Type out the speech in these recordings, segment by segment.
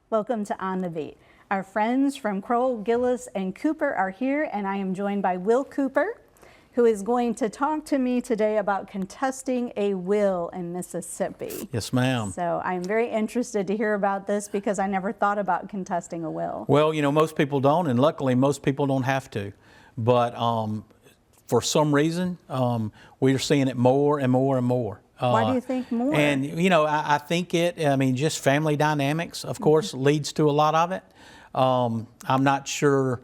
Welcome to On the Beat. Our friends from CROWELL, GILLIS, and Cooper are here, and I am joined by Will Cooper, who is going to talk to me today about contesting a will in Mississippi. Yes, ma'am. So I'm very interested to hear about this because I never thought about contesting a will. Well, you know, most people don't, and luckily most people don't have to. But for some reason, we're seeing it more and more and more. Why do you think more? And, you know, I think just family dynamics, of course, leads to a lot of it. I'm not sure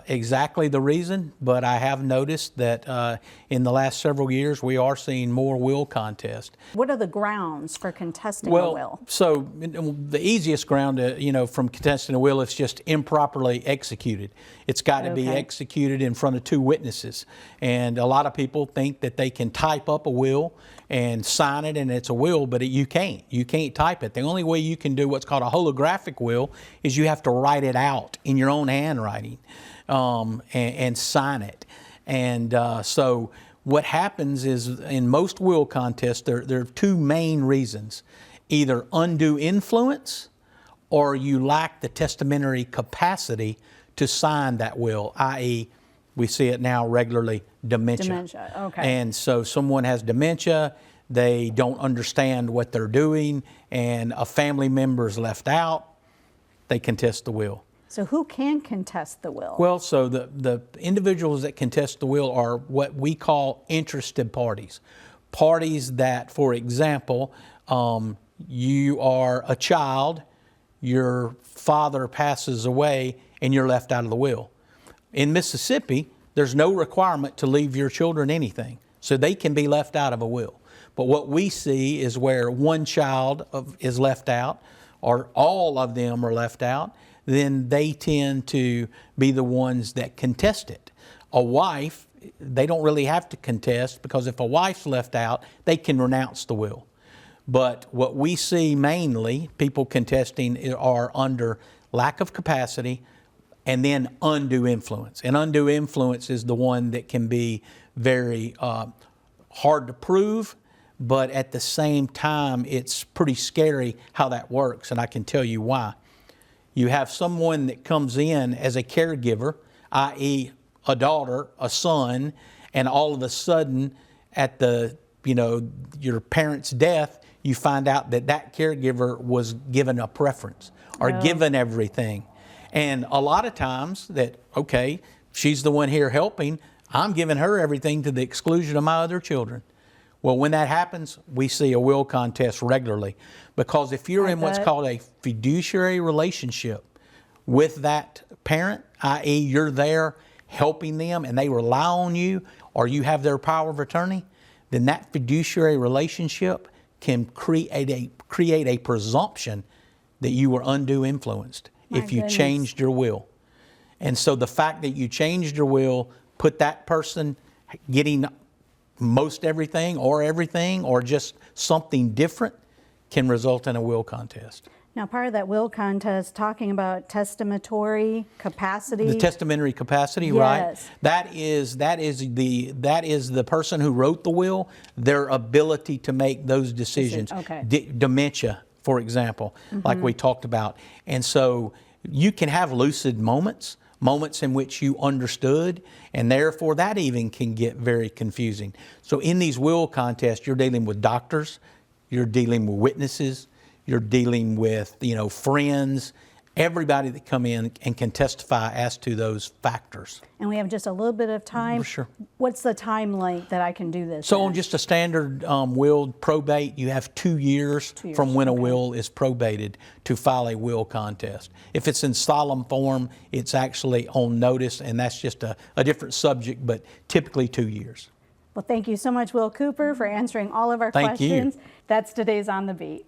exactly the reason, but I have noticed that in the last several years we are seeing more will contests. What are the grounds for contesting a will? So the easiest ground from contesting a will is just improperly executed. It's got to be executed in front of two witnesses. And a lot of people think that they can type up a will and sign it and it's a will, but you can't. You can't type it. The only way you can do what's called a holographic will is you have to write it out in your own handwriting and sign it. And so what happens is in most will contests, there are two main reasons. Either undue influence or you lack the testamentary capacity to sign that will, i.e., we see it now regularly, dementia. Dementia, okay. And so someone has dementia, they don't understand what they're doing, and a family member is left out, they contest the will. So who can contest the will? Well, so the individuals that contest the will are what we call interested parties. Parties that, for example, you are a child, your father passes away, and you're left out of the will. In Mississippi, there's no requirement to leave your children anything, so they can be left out of a will. But what we see is where one child is left out, or all of them are left out, then they tend to be the ones that contest it. A wife, they don't really have to contest, because if a wife's left out, they can renounce the will. But what we see mainly, people contesting, are under lack of capacity, and then undue influence. And undue influence is the one that can be very hard to prove, but at the same time, it's pretty scary how that works, and I can tell you why. You have someone that comes in as a caregiver, i.e. a daughter, a son, and all of a sudden at your parent's death, you find out that that caregiver was given a preference or given everything. And a lot of times that, okay, she's the one here helping, I'm giving her everything to the exclusion of my other children. Well, when that happens, we see a will contest regularly. Because if you're in what's called a fiduciary relationship with that parent, i.e. you're there helping them and they rely on you, or you have their power of attorney, then that fiduciary relationship can create a presumption that you were undue influenced if you changed your will. And so the fact that you changed your will put that person getting most everything or just something different can result in a will contest. Now, part of that will contest, talking about testamentary capacity. The testamentary capacity, yes. Right? That is the person who wrote the will, their ability to make those decisions. Okay. Dementia, for example, like we talked about. And so you can have lucid moments in which you understood, and therefore that even can get very confusing. So in these will contests, you're dealing with doctors, you're dealing with witnesses, you're dealing with, friends, everybody that come in and can testify as to those factors. And we have just a little bit of time. Sure. What's the time length that I can do this So in? on just a standard will probate, you have 2 years, from when a will is probated to file a will contest. If it's in solemn form, it's actually on notice, and that's just a different subject, but typically 2 years. Well, thank you so much, Will Cooper, for answering all of our questions. Thank you. That's today's On the Beat.